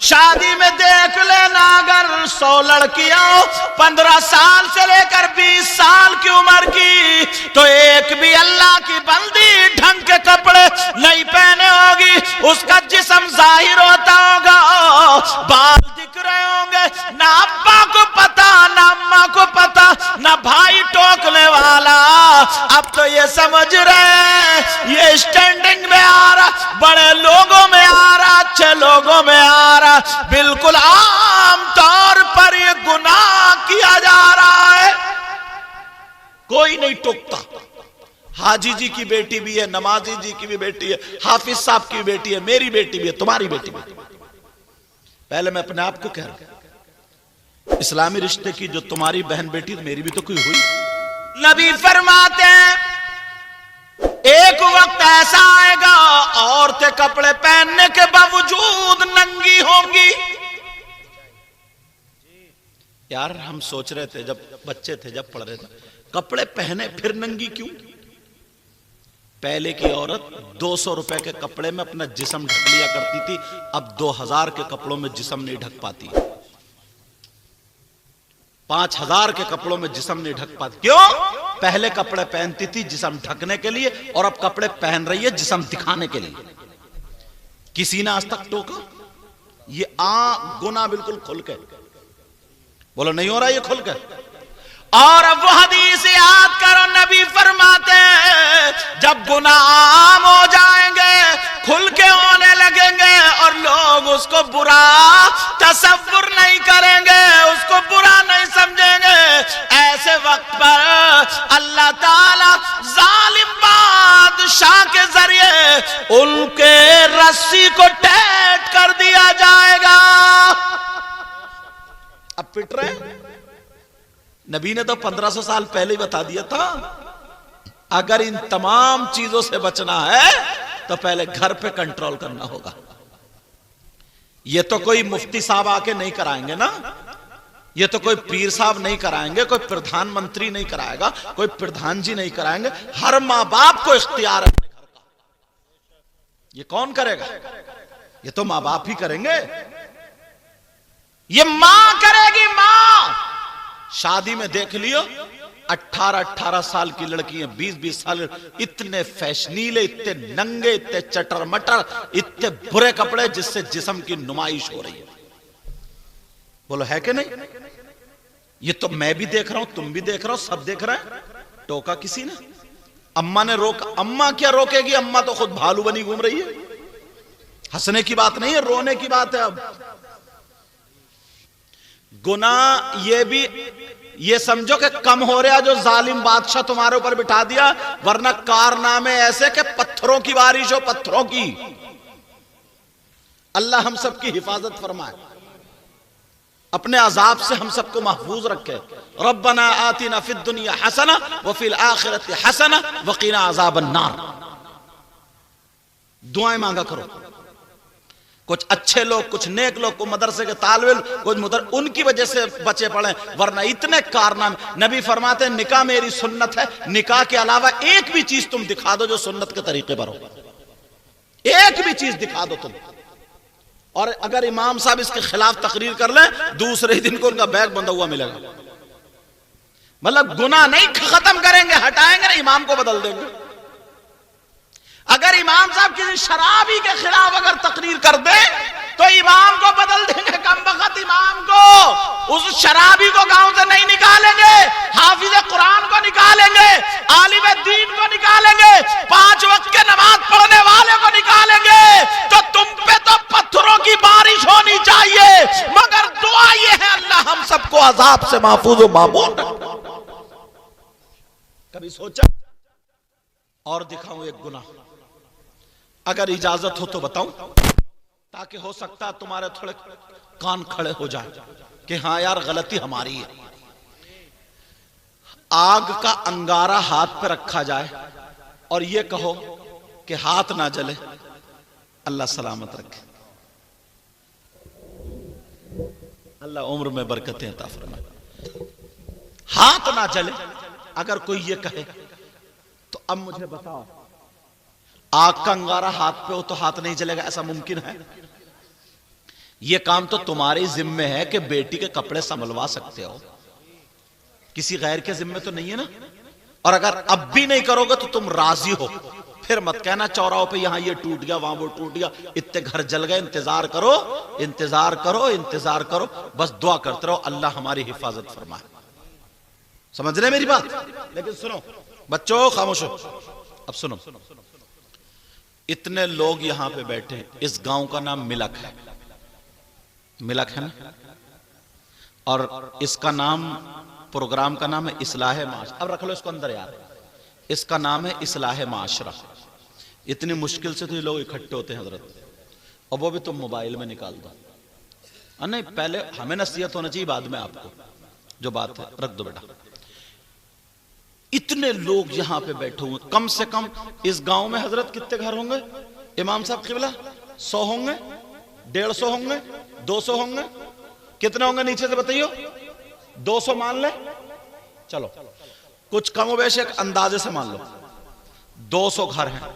शादी में देख लेना, अगर 100 लड़कियां 15 साल से लेकर 20 साल की उम्र की, तो एक भी अल्लाह की बंदी ढंग के कपड़े नहीं पहने होगी। उसका जिस्म जाहिर होता होगा, बाल दिख रहे होंगे, ना अब्बा को पता, ना अम्मा को पता, ना भाई टोकने वाला। अब तो ये समझ रहे हैं ये स्टैंडिंग में आ रहा, बड़े लोगों में आ रहा, अच्छे लोगों में आ रहा, बिल्कुल आम तौर पर ये गुनाह किया जा रहा है। कोई नहीं टोकता। हाजी जी की बेटी भी है, नमाजी जी की भी बेटी है, हाफिज साहब की बेटी है, मेरी बेटी भी है, तुम्हारी बेटी भी है। पहले मैं अपने आप को कह रहा हूं, इस्लामी रिश्ते की जो तुम्हारी बहन बेटी, मेरी भी तो कोई हुई। नबी फरमाते हैं एक वक्त ऐसा आएगा औरतें कपड़े पहनने के बावजूद नंगी होंगी। यार हम सोच रहे थे जब बच्चे थे, जब पढ़ रहे थे, कपड़े पहने फिर नंगी क्यों? पहले की औरत 200 रुपए के कपड़े में अपना जिस्म ढक लिया करती थी, अब 2000 के कपड़ों में जिस्म नहीं ढक पाती। 5000 के कपड़ों में जिस्म नहीं ढक पाती। क्यों? पहले कपड़े पहनती थी जिस्म ढकने के लिए, और अब कपड़े पहन रही है जिस्म दिखाने के लिए। किसी ने आज तक टोका? ये गुनाह बिल्कुल खुल के बोलो, नहीं हो रहा ये खुल के। और अब वो हदीस याद करो, नबी फरमाते हैं जब गुनाह आम हो जाएंगे, खुल के होने लगेंगे, और लोग उसको बुरा तसव्वुर नहीं करेंगे, उसको बुरा नहीं समझेंगे, ऐसे वक्त पर अल्लाह ताला जालिम बादशाह के जरिए उनके रस्सी को टैट कर दिया जाएगा। अब पिट रहे, नबी ने तो 1500 साल पहले ही बता दिया था। अगर इन तमाम चीजों से बचना है तो पहले घर पे कंट्रोल करना होगा। ये तो कोई मुफ्ती साहब आके नहीं कराएंगे ना, ये तो कोई पीर साहब नहीं कराएंगे, कोई प्रधानमंत्री नहीं कराएगा, कोई प्रधान जी नहीं कराएंगे। हर मां बाप को इख्तियार है अपने घर का। ये कौन करेगा? ये तो मां बाप ही करेंगे। ये मां करेगी, मां। शादी में देख लियो, 18-18 साल की लड़कियां, 20-20 साल, इतने फैशनीले, इतने नंगे, इतने चटर मटर, इतने बुरे कपड़े जिससे जिस्म की नुमाइश हो रही है। बोलो है कि नहीं? ये तो मैं भी देख रहा हूं, तुम भी देख रहे हो, सब देख रहे हैं। टोका किसी ने? अम्मा ने रोका? अम्मा क्या रोकेगी? अम्मा तो खुद भालू बनी घूम रही है। हंसने की बात नहीं है, रोने की बात है। अब गुनाह ये भी ये समझो कि कम हो रहा जो जालिम बादशाह तुम्हारे ऊपर बिठा दिया, वरना कारनामे ऐसे कि पत्थरों की बारिश हो, पत्थरों की। अल्लाह हम सबकी हिफाजत फरमाए, अपने अजाब से हम सबको महफूज रखे। रब्बना आतिना फिद दुनिया हसना व फिल आखिरति हसना व क़िना अज़ाबन नार। दुआएं मांगा करो। कुछ अच्छे लोग, कुछ नेक लोग, को मदरसे के तालिब, कुछ उनकी वजह से बचे पड़े, वरना इतने कारनामे। नबी फरमाते हैं निकाह मेरी सुन्नत है, निकाह के अलावा एक भी चीज तुम दिखा दो जो सुन्नत के तरीके पर हो, एक भी चीज दिखा दो तुम। और अगर इमाम साहब इसके खिलाफ तकरीर कर ले, दूसरे ही दिन को उनका बैग बंधा हुआ मिलेगा। मतलब गुनाह नहीं खत्म करेंगे, हटाएंगे ना, इमाम को बदल देंगे। अगर इमाम साहब किसी शराबी के खिलाफ अगर तकरीर कर दे तो इमाम को बदल देंगे, कमबख्त इमाम को। उस शराबी को गांव से नहीं निकालेंगे, हाफिज कुरान को निकालेंगे, आलिम दीन को निकालेंगे, 5 वक्त के नमाज पढ़ने वाले को निकालेंगे। तो तुम पे तो पत्थरों की बारिश होनी चाहिए, मगर दुआ ये है अल्लाह हम सबको अजाब से महफूज व मामून रखे। कभी सोचा? और दिखाऊं एक गुनाह, अगर इजाजत हो तो बताऊं, ताकि हो सकता है तुम्हारे थोड़े कान खड़े हो जाए कि हाँ यार गलती हमारी है। आग का अंगारा हाथ पे रखा जाए और ये कहो कि हाथ ना जले, अल्लाह सलामत रखे, अल्लाह उम्र में बरकतें अता फरमाए। हाथ ना जले, अगर कोई ये कहे तो अब मुझे बताओ, आग का अंगारा हाथ पे हो तो हाथ नहीं जलेगा, ऐसा मुमकिन है? ये काम तो तुम्हारे जिम्मे है कि बेटी के कपड़े संभलवा सकते हो, किसी गैर के जिम्मे तो नहीं है ना। और अगर अब भी नहीं करोगे तो तुम राजी हो, फिर मत कहना चौराहों पे यहां ये टूट गया वहां वो टूट गया, इतने घर जल गए। इंतजार करो, इंतजार करो, इंतजार करो, बस दुआ करते रहो अल्लाह हमारी हिफाजत फरमाए। समझ रहे मेरी बात? लेकिन सुनो बच्चों, खामोश हो, अब सुनो। इतने लोग यहां पे बैठे, इस गांव का नाम मिलक है, मिलक है ना, और इसका नाम, प्रोग्राम का नाम है इस्लाह माशरा। अब रख लो इसको अंदर यार, इसका नाम है इस्लाह माशरा। इतनी मुश्किल से तो ये लोग इकट्ठे होते हैं हजरत, और वो भी तुम मोबाइल में निकाल दो। नहीं, पहले हमें नसीहत होना चाहिए, बाद में आपको जो बात है रख दो बेटा। इतने लोग यहां पे बैठे हुए, कम से कम इस गांव में हजरत कितने घर होंगे इमाम साहब किबला? 100 होंगे, 150 होंगे, 200 होंगे, कितने होंगे नीचे से बताइयो? 200 मान ले, चलो कुछ कम बेश एक अंदाजे से मान लो 200 घर हैं।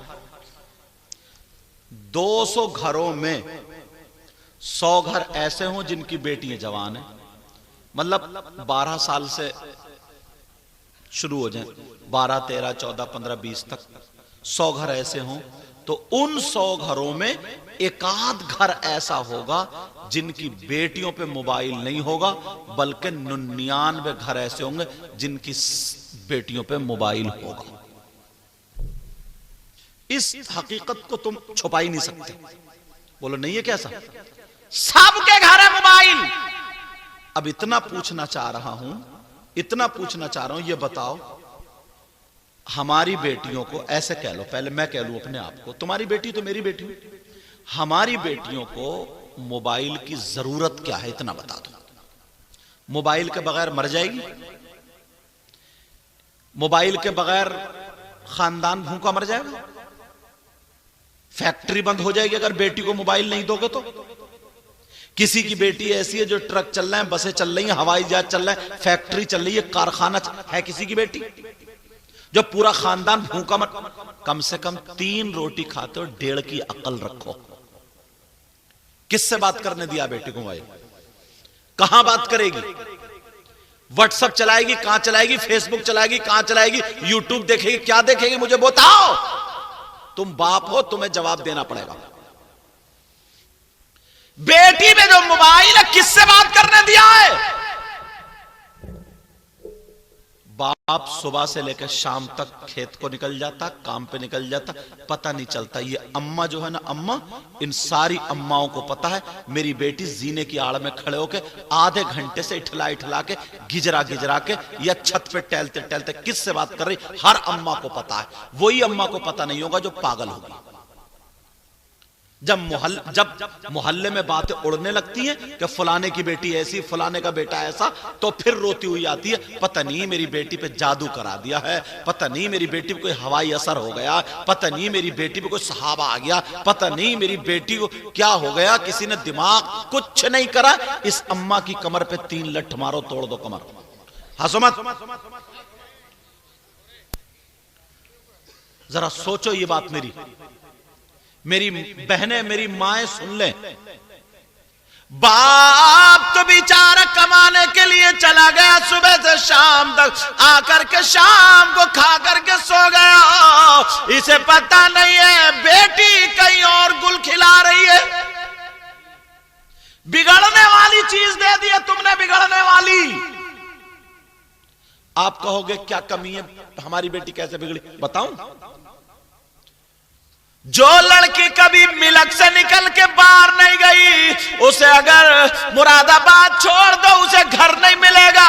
200 घरों में 100 घर ऐसे हों जिनकी बेटियां जवान हैं, मतलब 12 साल से शुरू हो जाए, 12, 13, 14, 15, 20 तक 100 घर ऐसे हों, तो उन 100 घरों में एक आध घर ऐसा होगा जिनकी बेटियों पे मोबाइल नहीं होगा, बल्कि 99 घर ऐसे होंगे जिनकी बेटियों पे मोबाइल होगा। इस हकीकत को तुम छुपा ही नहीं सकते। बोलो नहीं है कैसा? सबके घर है मोबाइल। अब इतना पूछना चाह रहा हूं, इतना पूछना चाह रहा हूं, ये बताओ हमारी बेटियों को, ऐसे कह लो, पहले मैं कह लूं अपने आप को, तुम्हारी बेटी तो मेरी बेटी, हमारी बेटियों को मोबाइल की जरूरत क्या है इतना बता दो। मोबाइल के बगैर मर जाएगी, मोबाइल के बगैर खानदान भूखा मर जाएगा, फैक्ट्री बंद हो जाएगी अगर बेटी को मोबाइल नहीं दोगे तो। किसी की बेटी ऐसी है जो ट्रक चल रहे हैं, बसें चल रही हैं, हवाई जहाज चल रहा है, फैक्ट्री चल रही है, कारखाना है, किसी की बेटी जो पूरा खानदान भूखा मर। कम से कम 3 रोटी खाते हो, 1.5 की अकल रखो। किससे बात करने दिया बेटी को मोबाइल? कहां बात करेगी? व्हाट्सएप चलाएगी, कहां चलाएगी? फेसबुक चलाएगी, कहां चलाएगी? यूट्यूब देखेगी, क्या देखेगी? मुझे बताओ। तुम बाप हो, तुम्हें जवाब देना पड़ेगा। बेटी में जो मोबाइल है, किससे बात करने दिया है? बाप सुबह से लेकर शाम तक खेत को निकल जाता, काम पे निकल जाता, पता नहीं चलता। ये अम्मा जो है ना, अम्मा, इन सारी अम्माओं को पता है मेरी बेटी जीने की आड़ में खड़े होके आधे घंटे से इठला इठला के, गिजरा गिजरा के, या छत पे टहलते टहलते किससे बात कर रही, हर अम्मा को पता है। वही अम्मा को पता नहीं होगा जो पागल होगी। जब मोहल्ले में बातें उड़ने लगती हैं कि फलाने की बेटी ऐसी, फलाने का बेटा ऐसा, तो फिर रोती हुई आती है, पता नहीं मेरी बेटी पे जादू करा दिया है, पता नहीं मेरी बेटी पे कोई हवाई असर हो गया, पता नहीं मेरी बेटी पे कोई सहाबा आ गया, पता नहीं मेरी बेटी को क्या हो गया, किसी ने दिमाग कुछ नहीं करा। इस अम्मा की कमर पे 3 लठ मारो, तोड़ दो कमर। हंसो मत, जरा सोचो ये बात। मेरी बहनें, मेरी माएं सुन ले। बाप तो बेचारा कमाने के लिए चला गया, सुबह से शाम तक, आकर के शाम को खा करके सो गया। इसे पता नहीं है बेटी कहीं और गुल खिला रही है। बिगड़ने वाली चीज दे दी है तुमने, बिगड़ने वाली। आप कहोगे क्या कमी है, हमारी बेटी कैसे बिगड़ी? बताऊं? जो लड़की कभी मिलक से निकल के बाहर नहीं गई, उसे अगर मुरादाबाद छोड़ दो, उसे घर नहीं मिलेगा।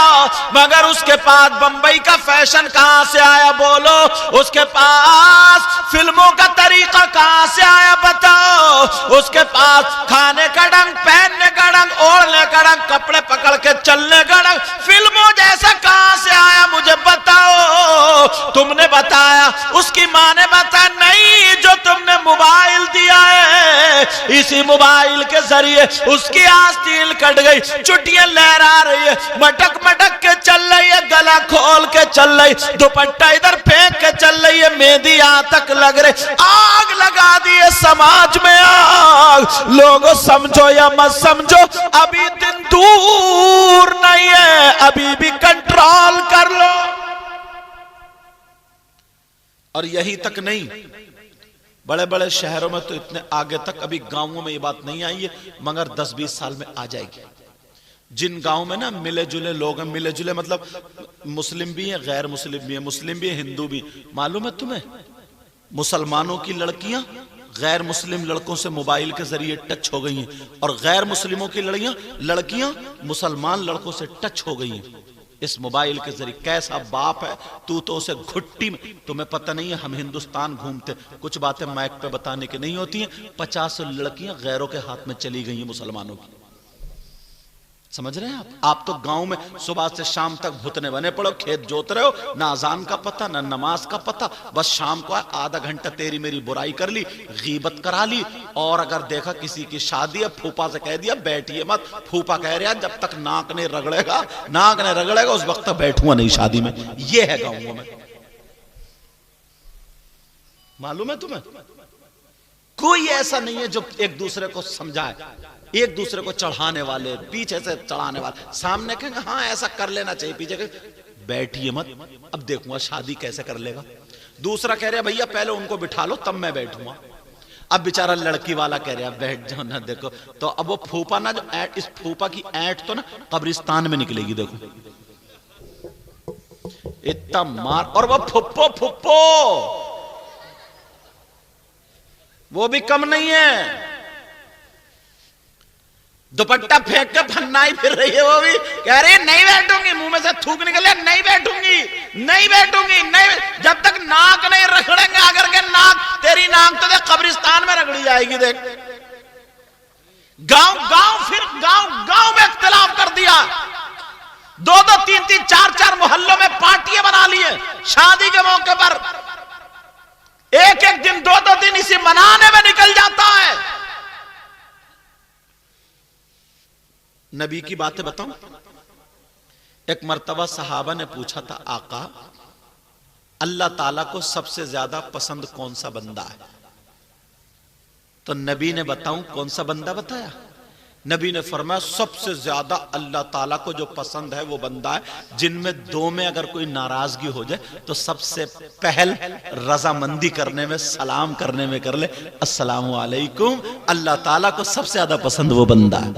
मगर उसके पास बंबई का फैशन कहां से आया बोलो? उसके पास फिल्मों का तरीका कहां से आया बताओ? उसके पास खाने का ढंग, पहनने का ढंग, ओढ़ने का ढंग, कपड़े पकड़ के चलने का ढंग, फिल्मों जैसा कहां से आया मुझे बताओ। तुमने बताया, उसकी मां ने बताया नहीं, जो तुमने मोबाइल दिया है है। इसी मोबाइल के जरिए उसकी आस्तीन कट गई, चुटियां लहरा रही है, मटक मटक के चल रही है, गला खोल के चल रही, दुपट्टा इधर फेंक के चल रही है, मेहंदी यहां तक लग रही। आग लगा दी है समाज में, आग। लोगों समझो या मत समझो, अभी दिन दूर नहीं है, अभी भी कंट्रोल कर लो। और यही तक नहीं, बड़े बड़े शहरों में तो इतने आगे तक, अभी गांवों में ये बात नहीं आई है, मगर 10-20 साल में आ जाएगी। जिन गांव में ना मिले जुले लोग हैं, मिले जुले मतलब मुस्लिम भी हैं, गैर मुस्लिम भी हैं, मुस्लिम भी हैं, हिंदू भी। मालूम है तुम्हें, मुसलमानों की लड़कियां गैर मुस्लिम लड़कों से मोबाइल के जरिए टच हो गई हैं, और गैर मुस्लिमों की लड़कियां मुसलमान लड़कों से टच हो गई हैं इस मोबाइल के जरिए। कैसा बाप है तू, तो उसे घुट्टी में, तुम्हें पता नहीं है, हम हिंदुस्तान घूमते, कुछ बातें माइक पे बताने की नहीं होती हैं। 50 लड़कियां गैरों के हाथ में चली गई हैं मुसलमानों की। समझ रहे हैं आप तो गांव में सुबह से शाम तक भुतने बने पड़ो, खेत जोत रहे हो, ना अजान का पता ना नमाज का पता, बस शाम को आधा घंटा तेरी मेरी बुराई कर ली, गीबत करा ली, और अगर देखा किसी की शादी है, फूफा से कह दिया बैठिए मत, फूफा कह रहा जब तक नाक नहीं रगड़ेगा उस वक्त तक बैठूंगा नहीं शादी में। ये है गांवों में। मालूम है तुम्हें, कोई ऐसा नहीं है जो एक दूसरे को समझाए, एक दूसरे को चढ़ाने वाले, पीछे से चढ़ाने वाले, सामने कहेंगे हाँ ऐसा कर लेना चाहिए, पीछे कहेंगे बैठिए मत, अब देखूंगा शादी कैसे कर लेगा। दूसरा कह रहा भैया पहले उनको बिठा लो तब मैं बैठूंगा, अब बेचारा लड़की वाला कह रहा बैठ जाओ ना, देखो तो अब वो फूफा ना, जो ऐट, इस फूफा की ऐट तो ना कब्रिस्तान में निकलेगी। देखो इतना मार, और वो फुप्पो वो भी कम नहीं है, दुपट्टा फेंक के फन्नाई फिर रही है, वो भी कह रही है नहीं बैठूंगी, मुंह में से थूक निकले, नहीं बैठूंगी नहीं, जब तक नाक नहीं रगड़ेंगे अगर के नाक, तेरी नाक तो देख कब्रिस्तान में रगड़ी जाएगी। देख गांव में इख्तिलाफ कर दिया, 2-2, 3-3, 4-4 मोहल्लों में पार्टियां बना ली है शादी के मौके पर, एक दिन 2-2 दिन इसी मनाने में निकल जाता है। नबी की बातें बताऊं, एक मर्तबा सहाबा ने पूछा था आका अल्लाह ताला को सबसे ज्यादा पसंद कौन सा बंदा है, तो नबी ने बताऊं कौन सा बंदा बताया, नबी ने फरमाया सबसे ज्यादा अल्लाह ताला को जो पसंद है वो बंदा है जिनमें दो में अगर कोई नाराजगी हो जाए तो सबसे पहल रजामंदी करने में, सलाम करने में कर ले अस्सलामु अलैकुम। अल्लाह ताला को सबसे ज्यादा पसंद वो बंदा है।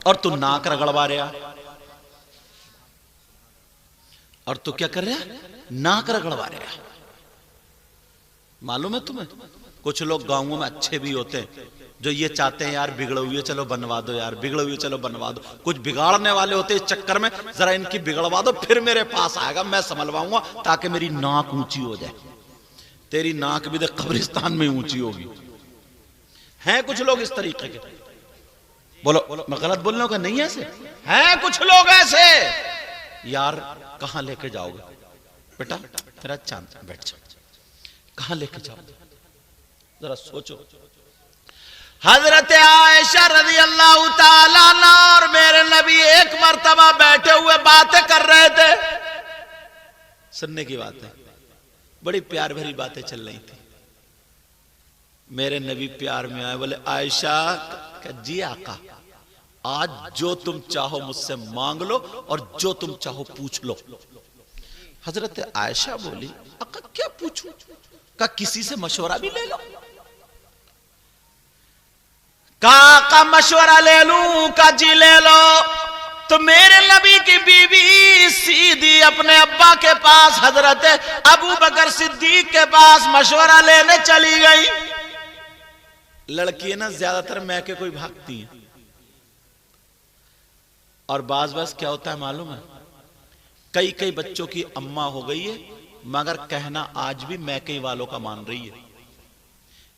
और तू नाक रगड़वा रहा, और तू क्या कर रहा, नाक रगड़वा रहा। मालूम है तुम्हें, कुछ लोग गांवों में अच्छे भी होते हैं जो ये चाहते हैं यार बिगड़े हुए चलो बनवा दो, यार बिगड़े हुए चलो बनवा दो। कुछ बिगाड़ने वाले होते हैं इस चक्कर में, जरा इनकी बिगड़वा दो फिर मेरे पास आएगा, मैं संभलवाऊंगा ताकि मेरी नाक ऊंची हो जाए। तेरी नाक भी देख कब्रिस्तान में ऊंची होगी। हैं कुछ लोग इस तरीके के, बोलो मैं गलत बोल रहा हूं क्या? नहीं ऐसे हैं कुछ लोग ऐसे। यार कहां लेके जाओगे बेटा, तेरा चांद बैठ जा, कहां लेके जाओगे जरा सोचो। हजरत आयशा रज़ी अल्लाह ताला अन्हा और मेरे नबी एक मर्तबा बैठे हुए बातें कर रहे थे, सुनने की बात है, बड़ी प्यार भरी बातें चल रही थी। मेरे नबी प्यार में आए, बोले आयशा जी आका आज जो तुम चाहो मुझसे मांग लो और जो तुम चाहो पूछ लो। हजरत आयशा बोली आका क्या पूछूं? का किसी से मशवरा भी ले लो। का मशवरा ले लूं, का जी ले लो। तो मेरे नबी की बीवी सीधी अपने अब्बा के पास हजरत अबू बकर सिद्दीक के पास मशवरा लेने चली गई। लड़की ना ज्यादातर मैके कोई भागती है, और बाज क्या होता है मालूम है, कई बच्चों की अम्मा हो गई है मगर कहना आज भी मैके वालों का मान रही है।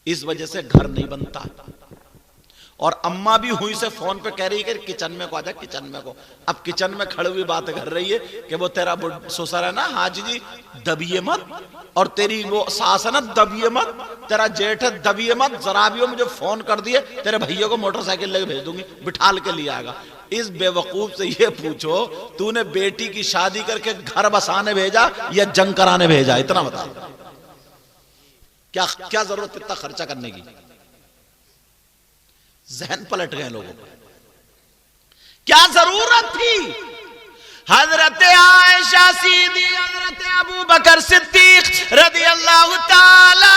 इस वजह से घर नहीं बनता। और अम्मा भी हुई से फोन पे कह रही है कि किचन में को आजा, किचन में को। अब किचन में खड़ी हुई बात कर रही है कि वो तेरा ससुर है ना हाजी जी, दबिए मत, और तेरी वो सास है ना दबिए मत, तेरा जेठ है दबिए मत, जरा भी हो मुझे फोन कर दिए तेरे भैया को मोटरसाइकिल लेके भेज दूंगी, बिठाल के लिए आएगा। इस बेवकूफ से ये पूछो तूने बेटी की शादी करके घर बसाने भेजा या जंग कराने भेजा? इतना बता, क्या क्या जरूरत इतना खर्चा करने की? जहन पलट गए लोगों को, क्या जरूरत थी? हजरत आयशा सीदी, हजरत अबू बकर सिद्दीक रदी अल्लाह ताला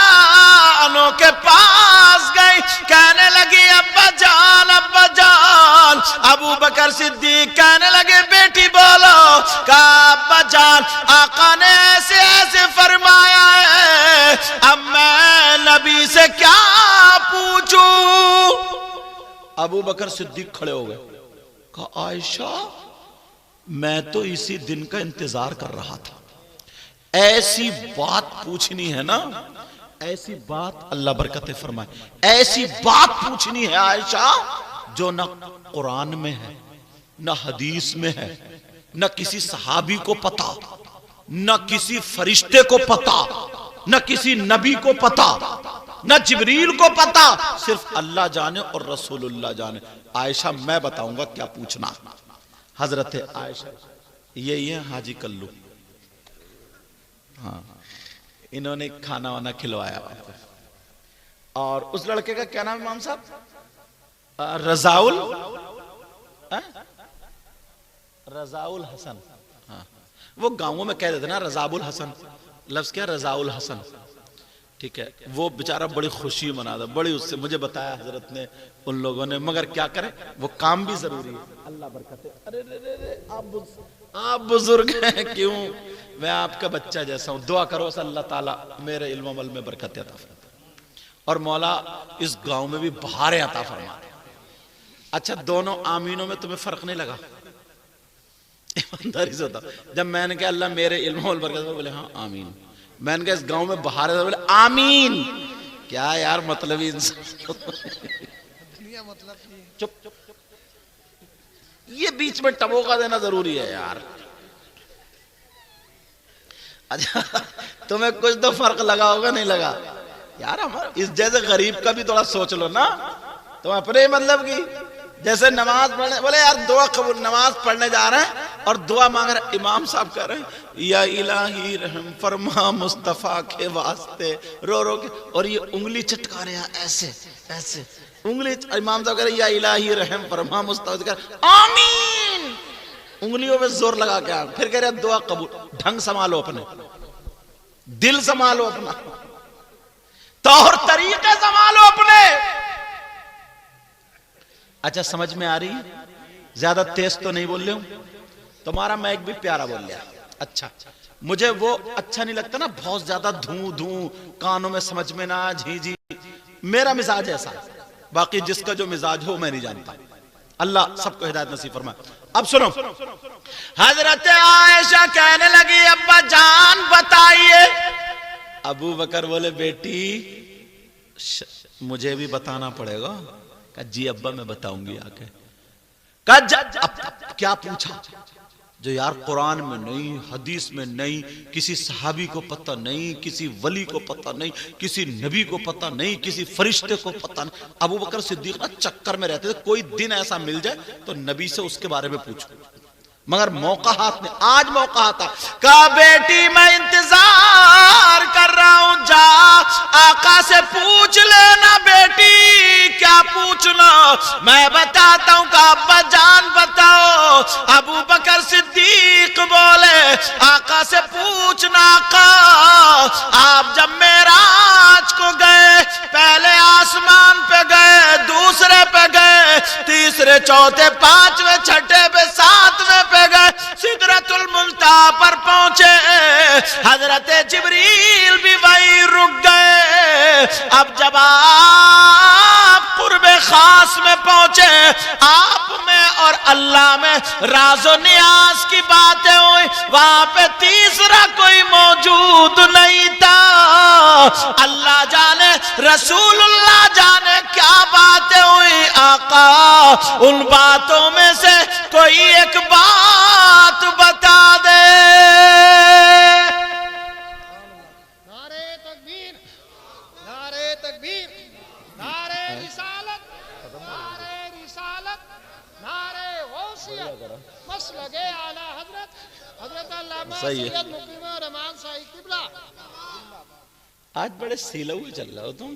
अन्हु के पास गई, कहने लगी अब्बा जान, अब्बा जान। अबू बकर सिद्दीक कहने लगे बेटी बोलो। कहा अब्बा जान, आका ने ऐसे ऐसे फरमाया है, अब मैं नबी से क्या पूछूं? अबू बकर सिद्दीक खड़े हो गए, कहा आयशा मैं तो इसी दिन का इंतजार कर रहा था, ऐसी बात पूछनी है ना, ऐसी बात, अल्लाह बरकत फरमाए, ऐसी बात पूछनी है आयशा जो न कुरान में है, न हदीस में है, न किसी सहाबी को पता, न किसी फरिश्ते को पता, न किसी नबी को पता, न जिब्रील को पता, सिर्फ अल्लाह जाने और रसूलुल्लाह जाने। आयशा मैं बताऊंगा क्या पूछना। हजरत आयशा ये है हाजी कल्लू, हाँ, इन्होंने खाना वाना खिलवाया और उस लड़के का क्या नाम है इमाम साहब? रजाउल, रजाउल हसन। हाँ, वो गांवों में कह देते ना रजाउल हसन, लफ्ज क्या रजाउल हसन, ठीक है। वो बेचारा बड़ी खुशी मना था, बड़ी उससे मुझे बताया हजरत ने उन लोगों ने, मगर क्या करें वो काम भी जरूरी है। अल्लाह बरकत। अरे रे रे रे, आप बुजुर्ग हैं, क्यों, मैं आपका बच्चा जैसा हूं, दुआ करो अल्लाह ताला मेरे इल्म अमल में बरकत अता फरमाए और मौला इस गांव में भी बहारें अता फरमाए। अच्छा दोनों आमीनों में तुम्हें फर्क नहीं लगा? ईमानदारी से बताओ। जब मैंने कहा अल्लाह मेरे इल्म अमल बरकत, बोले हाँ आमीन। मैंने कहा इस गांव में बहार है, बोले आमीन। क्या यार मतलब इंसान, चुप, ये बीच में टबोका देना जरूरी है यार। अच्छा तुम्हें कुछ तो फर्क लगा होगा, नहीं लगा यार? हमारे इस जैसे गरीब का भी थोड़ा सोच लो ना, तुम अपने मतलब की जैसे नमाज पढ़ने, बोले यार दुआ कबूल, नमाज पढ़ने जा रहे हैं और दुआ मांग रहे, इमाम साहब कह रहे हैं या इलाही रहम फरमा मुस्तफा के वास्ते, रो रो के, और ये उंगली चटका रहे हैं ऐसे ऐसे उंगली, इमाम साहब कह रहे हैं या इलाही रहम फरमा मुस्तफा, आमीन, उंगलियों में जोर लगा के, फिर कह रहे हैं दुआ कबूल। ढंग संभालो, अपने दिल संभालो, अपना तौर तरीके संभालो अपने। अच्छा समझ में आ रही है? ज्यादा तेज तो नहीं बोल रहे हूं, तुम्हारा मैक भी प्यारा बोल लिया। अच्छा मुझे वो अच्छा नहीं लगता ना, बहुत ज्यादा धू धू कानों में समझ में ना, झी, मेरा मिजाज ऐसा। बाकी जिसका जो मिजाज हो मैं नहीं जानता, अल्लाह सबको हिदायत नसीब फरमाए। अब सुनो, हजरत आयशा कहने लगी अब्बा जान बताइए। अबू बकर बोले बेटी मुझे भी बताना पड़ेगा। कहा जी अब्बा मैं बताऊंगी आके। कहा अब क्या पूछा जो यार कुरान में नहीं, हदीस में नहीं, किसी सहाबी को पता नहीं, किसी वली को पता नहीं, किसी नबी को पता नहीं, किसी फरिश्ते को पता नहीं। अबू बकर सिद्दीक ना चक्कर में रहते थे, कोई दिन ऐसा मिल जाए तो नबी से उसके बारे में पूछो, मगर मौका हाथ में, आज मौका आता। कहा बेटी मैं इंतजार कर रहा हूं, जा आका से पूछ लेना बेटी, क्या पूछना मैं बताता हूं। कहा अब्बा जान बताओ। अबू बकर सिद्दीक बोले आका से पूछना। आका आप जब मेराज को गए, पहले आसमान पे गए, दूसरे पे गए, तीसरे चौथे पांचवे छठे पे सातवें पे गए, सिदरतुल मुंतहा पर पहुंचे, हजरत जिब्रील भी वहीं रुक गए। अब जब आप कुर्बे खास में पहुंचे, आप में और अल्लाह में राजो नियाज की बातें हुई, वहां पे तीसरा कोई मौजूद नहीं था। अल्लाह जाने रसूलुल्लाह जाने क्या बातें हुई। उन बातों में से कोई एक बात बता दे। नारे तकबीर, नारे तकबीर, नारे रिसालत, नारे रिसालत, नारे गौसियत, मसलके आला हजरत हजरत अल्लामा सैयद मुकीम रहमान साहिब किबला। आज बड़े सीला हुए चल रहे हो तुम।